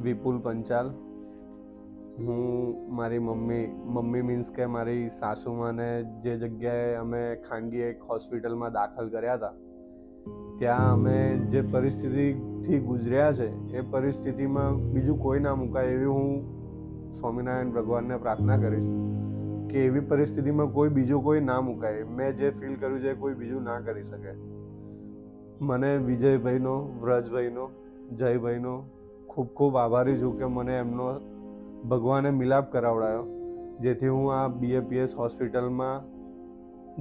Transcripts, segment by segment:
વિપુલ પંચાલ. હું મારી mummy means કે મારી સાસુમાને જે જગ્યાએ અમે ખાનગી એક હોસ્પિટલમાં દાખલ કર્યા હતા, ત્યાં અમે જે પરિસ્થિતિથી ગુજર્યા છે એ પરિસ્થિતિમાં બીજું કોઈ ના મુકાય એવી હું સ્વામિનારાયણ ભગવાનને પ્રાર્થના કરીશ કે એવી પરિસ્થિતિમાં બીજું કોઈ ના મુકાય. મેં જે ફીલ કર્યું છે કોઈ બીજું ના કરી શકે. મને વિજયભાઈનો, વ્રજભાઈનો, જયભાઈનો ખૂબ ખૂબ આભારી છું કે મને એમનો ભગવાને મિલાપ કરાવડાયો, જેથી હું આ BAPS હોસ્પિટલમાં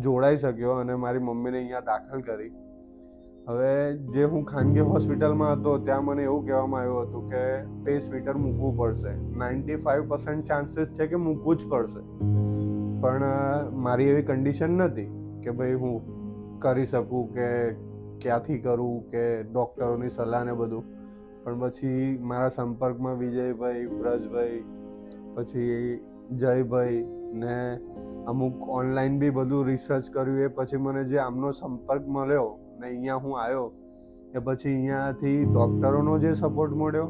જોડાઈ શક્યો અને મારી મમ્મીને અહીંયા દાખલ કરી. હવે જે હું ખાનગી હોસ્પિટલમાં હતો ત્યાં મને એવું કહેવામાં આવ્યું હતું કે પેસમેકર મૂકવું પડશે. 95% ચાન્સીસ છે કે મૂકવું જ પડશે, પણ મારી એવી કન્ડિશન નથી કે ભાઈ હું કરી શકું કે ક્યાંથી કરું કે ડૉક્ટરોની સલાહ ને બધું. પણ પછી મારા સંપર્કમાં વિજયભાઈ, વ્રજભાઈ, પછી જયભાઈ ને અમુક ઓનલાઈન બી બધું રિસર્ચ કર્યું. એ પછી મને જે આમનો સંપર્ક મળ્યો ને અહીંયા હું આવ્યો, એ પછી અહીંયાથી ડૉક્ટરોનો જે સપોર્ટ મળ્યો,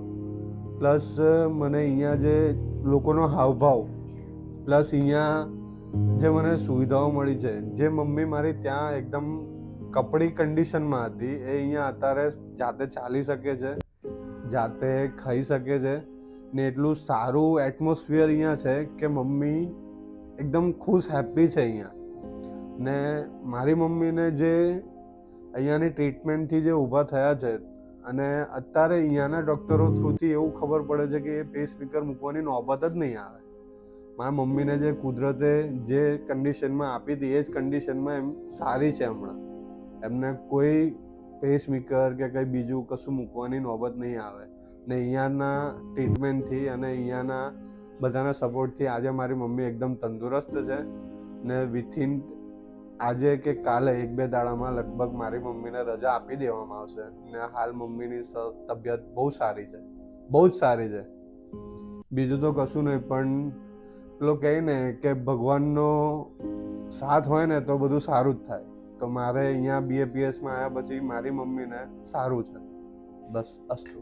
પ્લસ મને અહીંયા જે લોકોનો હાવભાવ, પ્લસ અહીંયા જે મને સુવિધાઓ મળી છે, જે મમ્મી મારી ત્યાં એકદમ કપડી કન્ડિશનમાં હતી, એ અહીંયા અત્યારે જાતે ચાલી શકે છે, જાતે ખાઈ શકે છે ને એટલું સારું એટમોસ્ફિયર અહીંયા છે કે મમ્મી એકદમ ખુશ, હેપી છે અહીંયા. ને મારી મમ્મીને જે અહીંયાની ટ્રીટમેન્ટથી જે ઊભા થયા છે અને અત્યારે અહીંયાના ડૉક્ટરો થ્રુથી એવું ખબર પડે છે કે એ પેસમેકર મૂકવાની નોબત જ નહીં આવે. મારા મમ્મીને જે કુદરતે જે કન્ડિશનમાં આપી હતી એ જ કન્ડિશનમાં એમ સારી છે હમણાં. એમને કોઈ પેસમેકર કે કંઈ બીજું કશું મૂકવાની નોબત નહીં આવે. ને અહીંયાના ટ્રીટમેન્ટથી અને અહીંયાના બધાના સપોર્ટથી આજે મારી મમ્મી એકદમ તંદુરસ્ત છે ને વિથિન આજે કે કાલે 1-2 દાડામાં લગભગ મારી મમ્મીને રજા આપી દેવામાં આવશે ને હાલ મમ્મીની તબિયત બહુ સારી છે, બહુ જ સારી છે. બીજું તો કશું નહીં, પણ પેલો કહે ને કે ભગવાનનો સાથ હોય ને તો બધું સારું જ થાય. તો મારે અહીંયા BAPSમાં આવ્યા પછી મારી મમ્મીને સારું છે. બસ અસ્તુ.